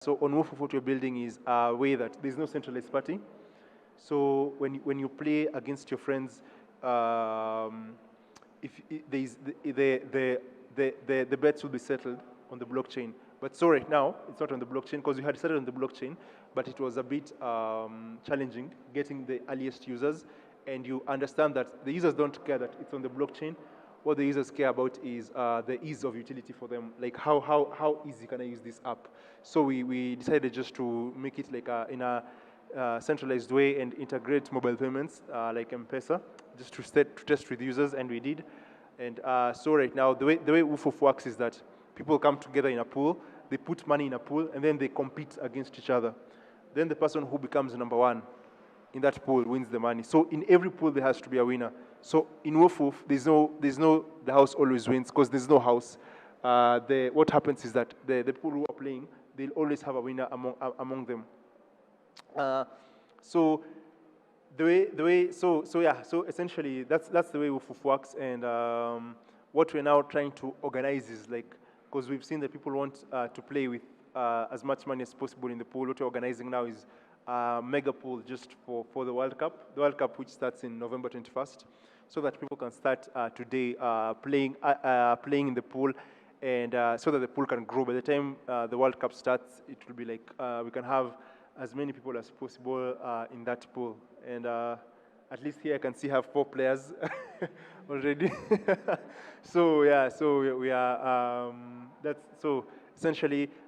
So on Wufwuf, what we're building is a way that there's no centralized party. So when you play against your friends, there's the bets will be settled on the blockchain. But so right now, it's not on the blockchain because we had settled on the blockchain, but it was a bit challenging getting the earliest users. And you understand that the users don't care that it's on the blockchain. What the users care about is the ease of utility for them. Like how easy can I use this app? So we decided just to make it like in a centralized way and integrate mobile payments like M-Pesa, just to test with users, and we did. And so right now, the way Wufwuf works is that people come together in a pool, they put money in a pool, and then they compete against each other. Then the person who becomes number one in that pool wins the money. So in every pool, there has to be a winner. So in Wufwuf, there's no the house always wins because there's no house. What happens is that the people who are playing, they'll always have a winner among them. So essentially that's the way Wufwuf works, and what we're now trying to organize is like, because we've seen that people want to play with as much money as possible in the pool. What we're organizing now is a mega pool just for the World Cup. The World Cup, which starts in November 21st, so that people can start today playing in the pool, and so that the pool can grow. By the time the World Cup starts, it will be like we can have as many people as possible in that pool. And at least here I can see have 4 players already. So yeah, so we are.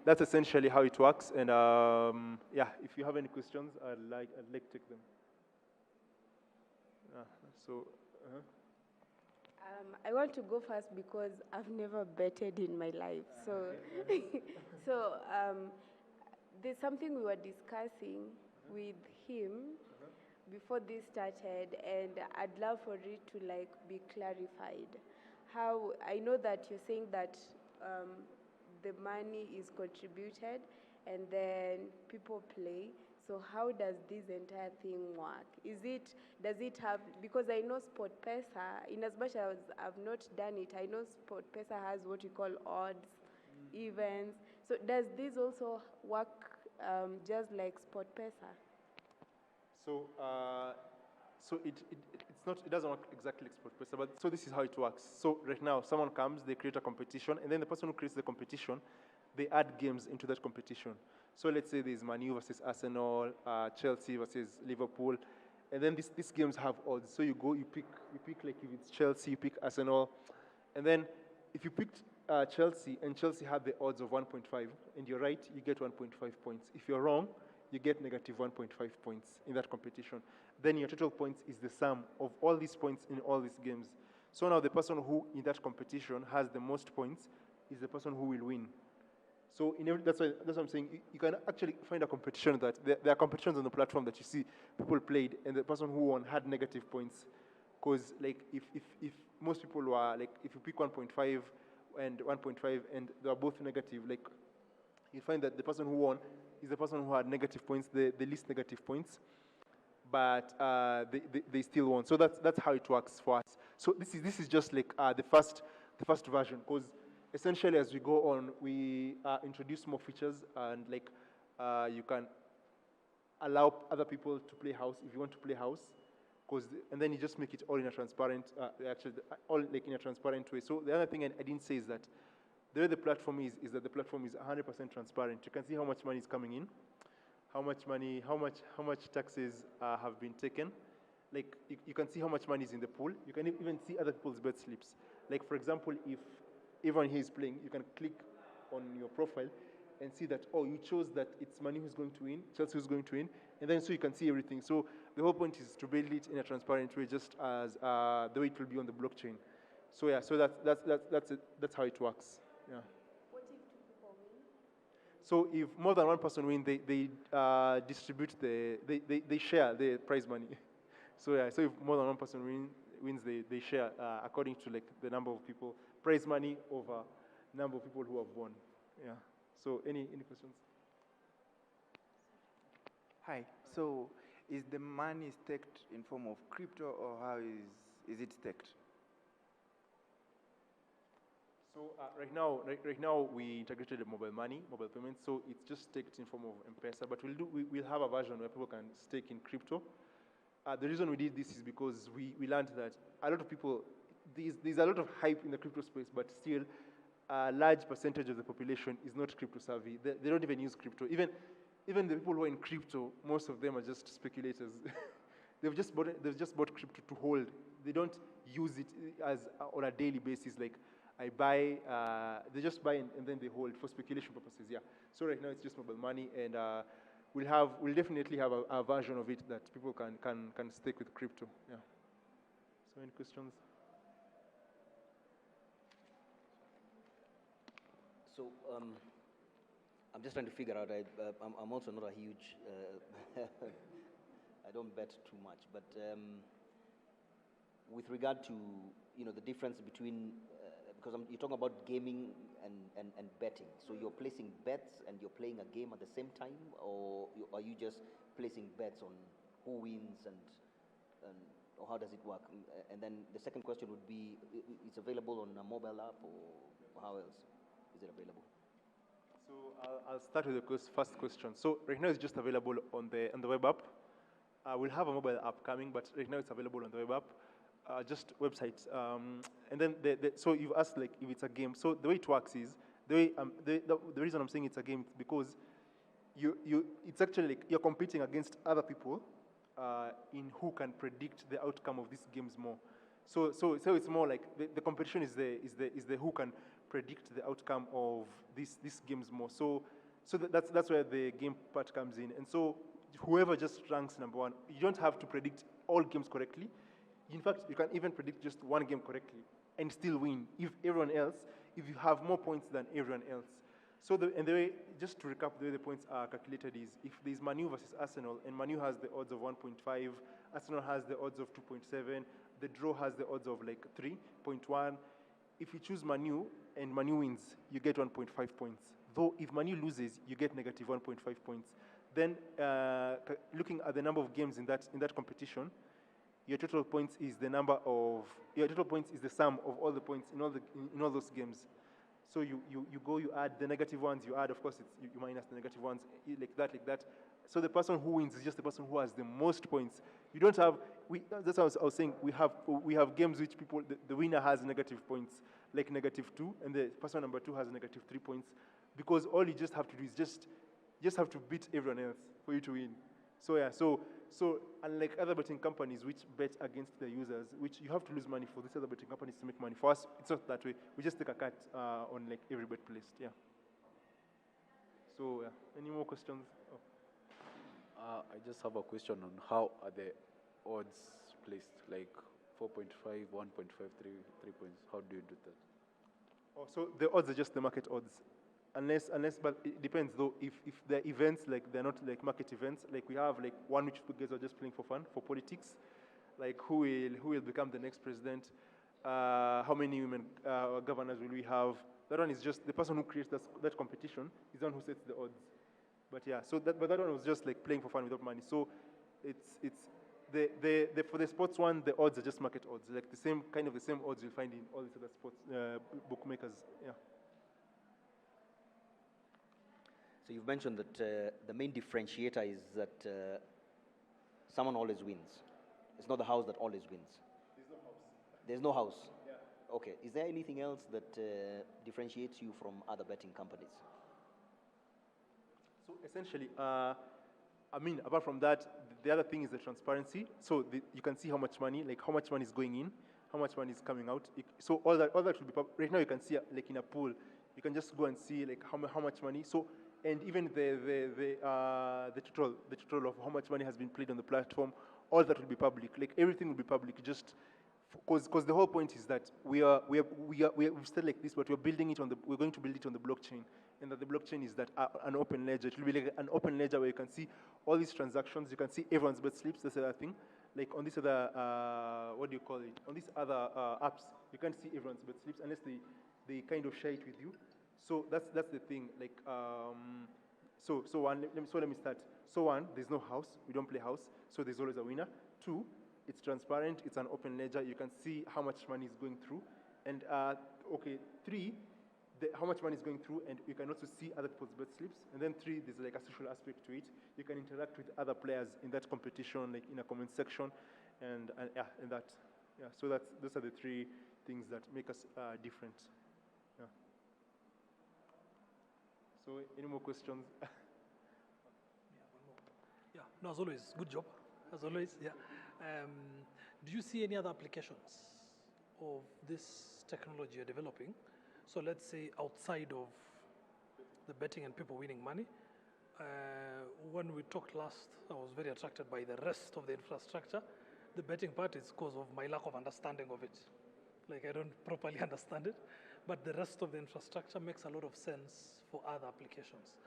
That's essentially how it works. And yeah, if you have any questions, I'd like to take them. I want to go first because I've never betted in my life. So, there's something we were discussing with him before this started, and I'd love for it to like be clarified. How I know that you're saying that the money is contributed and then people play. So how does this entire thing work? Does it have, because I know SportPesa, in as much as I've not done it, I know SportPesa has what you call odds, events. So does this also work just like SportPesa? So it doesn't work exactly like SportPesa, but so this is how it works. So right now, someone comes, they create a competition, and then the person who creates the competition, they add games into that competition. So let's say there's Man U versus Arsenal, Chelsea versus Liverpool, and then these games have odds. So you pick like if it's Chelsea, you pick Arsenal, and then if you picked Chelsea and Chelsea had the odds of 1.5, and you're right, you get 1.5 points. If you're wrong, you get negative 1.5 points in that competition. Then your total points is the sum of all these points in all these games. So now the person who in that competition has the most points is the person who will win. So that's what I'm saying. You can actually find a competition that there are competitions on the platform that you see people played, and the person who won had negative points. Because like if most people were like, if you pick 1.5 and 1.5 and they are both negative, like you find that the person who won is the person who had negative points, the least negative points, but they still won. So that's how it works for us. So this is just like the first version, because essentially as we go on, we introduce more features, and like you can allow other people to play house if you want to play house, and then you just make it all in a transparent, all like in a transparent way. So the other thing I didn't say is that the way the platform is that the platform is 100% transparent. You can see how much money is coming in, how much taxes have been taken. Like you can see how much money is in the pool. You can even see other people's bet slips. Like for example, if everyone here is playing, you can click on your profile and see that, oh, you chose that it's Man U who's going to win, Chelsea who's going to win, and then so you can see everything. So the whole point is to build it in a transparent way, just as the way it will be on the blockchain. So yeah, so that's how it works. Yeah. What if 2 people win? So if more than one person win, they distribute they share the prize money. So yeah, so if more than one person wins, they share according to like the number of people, prize money over number of people who have won. Yeah. So any questions? Hi. So is the money staked in form of crypto, or how is it staked? So right now we integrated the mobile money, mobile payments. So it's just staked in form of M-Pesa, but we'll have a version where people can stake in crypto. The reason we did this is because we learned that a lot of people, there's a lot of hype in the crypto space, but still a large percentage of the population is not crypto savvy. They don't even use crypto. Even the people who are in crypto, most of them are just speculators. they've just bought crypto to hold. They don't use it as on a daily basis. Like I buy, they just buy and then they hold for speculation purposes. Yeah. So right now it's just mobile money, and we'll definitely have a version of it that people can stake with crypto. Yeah. So any questions? So I'm just trying to figure out. I'm also not a huge. I don't bet too much, but with regard to the difference between because you're talking about gaming and betting. So you're placing bets and you're playing a game at the same time, or are you just placing bets on who wins and or how does it work? And then the second question would be, it's available on a mobile app, or how else is it available? So I'll start with the first question. So right now it's just available on the web app. We'll have a mobile app coming, but right now it's available on the web app. Just websites, and then so you've asked like if it's a game. So the way it works is the reason I'm saying it's a game is because it's actually like you're competing against other people in who can predict the outcome of these games more. So it's more like the competition is the who can predict the outcome of these games more. So that's where the game part comes in. And so whoever just ranks number one, you don't have to predict all games correctly. In fact, you can even predict just one game correctly and still win if you have more points than everyone else. So the way, just to recap, the way the points are calculated is if there's Man U versus Arsenal, and Man U has the odds of 1.5, Arsenal has the odds of 2.7, the draw has the odds of like 3.1. If you choose Man U and Man U wins, you get 1.5 points. Though if Man U loses, you get negative 1.5 points. Then looking at the number of games in that competition, your total points is the sum of all the points in all those games. So you add the negative ones, you add, of course, you minus the negative ones, like that. So the person who wins is just the person who has the most points. You don't have, that's what I was saying, we have games which the winner has negative points, like -2, and the person number 2 has -3 points, because all you just have to do is just have to beat everyone else for you to win. So yeah, so unlike other betting companies which bet against their users, which you have to lose money for these other betting companies to make money. For us, it's not that way. We just take a cut on like every bet placed. Yeah. So yeah, any more questions? Oh. I just have a question on how are the odds placed, like 4.5, 1.5, 3 points. How do you do that? Oh, so the odds are just the market odds. Unless, but it depends though. If the events, like they're not like market events, like we have like one which you guys are just playing for fun, for politics, like who will become the next president, how many women governors will we have. That one is just the person who creates that competition is the one who sets the odds. But yeah, but that one was just like playing for fun without money. So it's for the sports one, the odds are just market odds, like the same odds you'll find in all these other sports bookmakers. Yeah. So you've mentioned that the main differentiator is that someone always wins. It's not the house that always wins. There's no house. There's no house? Yeah. Okay. Is there anything else that differentiates you from other betting companies? So essentially, apart from that, the other thing is the transparency. So you can see how much money is going in, how much money is coming out. So all that will be right now. You can see like in a pool, you can just go and see like how much money. So and even the total of how much money has been played on the platform, all that will be public. Like everything will be public. Just because the whole point is that we've still like this, but we're going to build it on the blockchain, and that the blockchain is that an open ledger. It will be like an open ledger where you can see all these transactions. You can see everyone's bet slips. That's the other thing. Like on this other what do you call it? On these other apps, you can't see everyone's bet slips unless they kind of share it with you. So that's the thing. Like let me start. So one, there's no house. We don't play house. So there's always a winner. Two, it's transparent. It's an open ledger. You can see how much money is going through. And okay, 3, how much money is going through, and you can also see other people's bet slips. And then 3, there's like a social aspect to it. You can interact with other players in that competition, like in a comment section, and that. Yeah, so those are the 3 things that make us different. Yeah. So any more questions? Yeah, no, as always, good job. As always, yeah. Do you see any other applications of this technology you're developing? So let's say outside of the betting and people winning money. When we talked last, I was very attracted by the rest of the infrastructure. The betting part is because of my lack of understanding of it. Like I don't properly understand it. But the rest of the infrastructure makes a lot of sense for other applications.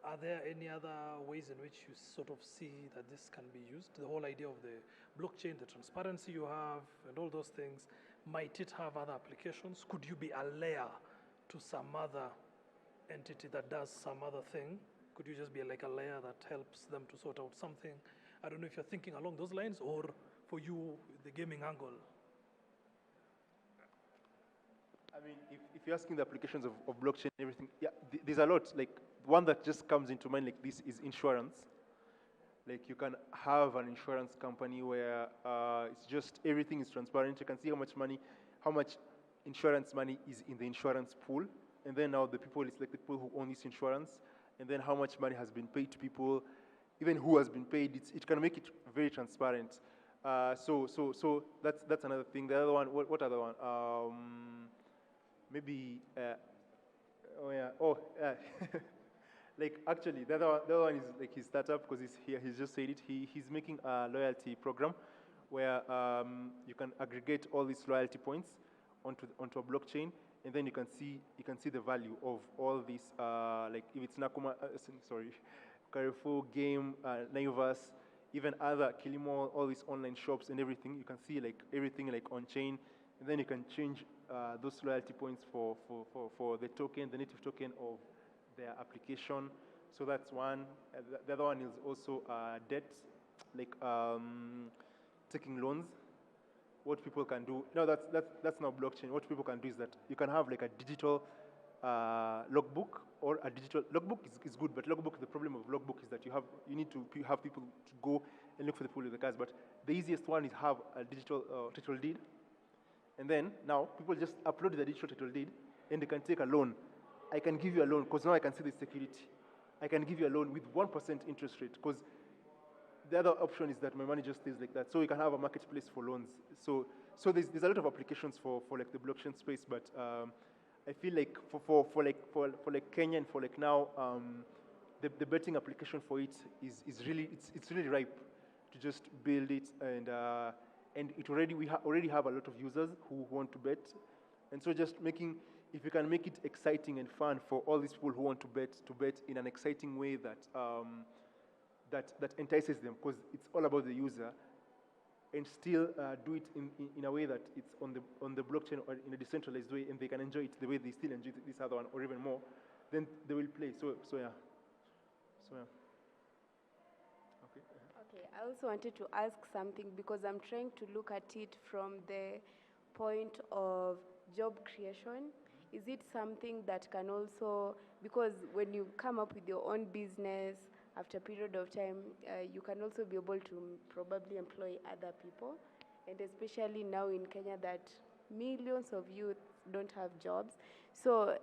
Are there any other ways in which you sort of see that this can be used? The whole idea of the blockchain, the transparency you have, and all those things, might it have other applications? Could you be a layer to some other entity that does some other thing? Could you just be like a layer that helps them to sort out something? I don't know if you're thinking along those lines, or for you, the gaming angle. I mean, if you're asking the applications of blockchain and everything, yeah, there's a lot. Like, one that just comes into mind like this is insurance. Like, you can have an insurance company where it's just everything is transparent. You can see how much insurance money is in the insurance pool. And then now it's like the people who own this insurance. And then how much money has been paid to people, even who has been paid. It can make it very transparent. So that's another thing. The other one, what other one? Maybe, like actually, the other one is like his startup, because he's just said it. He's making a loyalty program where you can aggregate all these loyalty points onto a blockchain, and then you can see the value of all these, like if it's Nakuma, Carrefour, Game, Naivas, even other Kilimo, all these online shops and everything. You can see like everything like on chain, and then you can change those loyalty points for the token, the native token of their application. So that's one. The other one is also debt, like taking loans. What people can do, no, that's not blockchain. What people can do is that you can have like a digital logbook, or a digital logbook is good, but logbook, the problem of logbook is that you need to have people to go and look for the people with the cars. But the easiest one is have a digital title deed. And then now people just upload the digital title deed and they can take a loan. I can give you a loan because now I can see the security. I can give you a loan with 1% interest rate, because the other option is that my money just stays like that. So you can have a marketplace for loans. So there's a lot of applications for like the blockchain space, but I feel like for Kenya and for like now, the betting application for it is really ripe to just build it, and we already have a lot of users who want to bet, and so just if you can make it exciting and fun for all these people who want to bet in an exciting way that entices them, because it's all about the user, and still do it in a way that it's on the blockchain or in a decentralized way, and they can enjoy it the way they still enjoy this other one, or even more, then they will play. So yeah. Okay, I also wanted to ask something, because I'm trying to look at it from the point of job creation. Is it something that can also, because when you come up with your own business, after a period of time, you can also be able to probably employ other people, and especially now in Kenya that millions of youth don't have jobs. So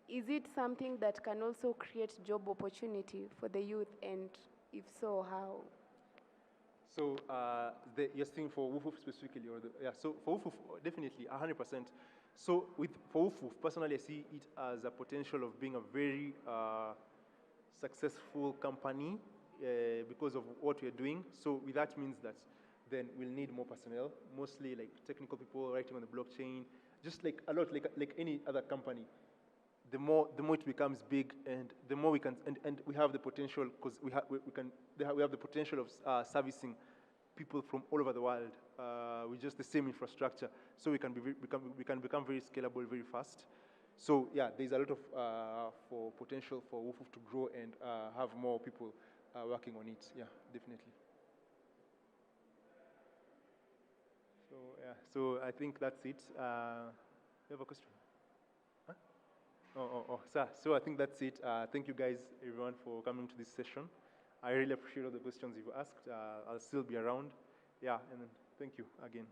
is it something that can also create job opportunity for the youth, and if so, how? So you're saying for Wufwuf specifically, so for Wufwuf, definitely, 100%. So for Wufwuf, personally, I see it as a potential of being a very successful company because of what we're doing. So with that means that then we'll need more personnel, mostly like technical people writing on the blockchain, just like a lot, like any other company. The more it becomes big, and the more we can, and we have the potential, because we have the potential of servicing people from all over the world with just the same infrastructure. So we can become very scalable very fast. So yeah, there's a lot of for potential for Wufwuf to grow and have more people working on it. Yeah, definitely. So yeah, so I think that's it. You have a question? Sir, so I think that's it. Thank you guys, everyone, for coming to this session. I really appreciate all the questions you've asked. I'll still be around. Yeah, and then thank you again.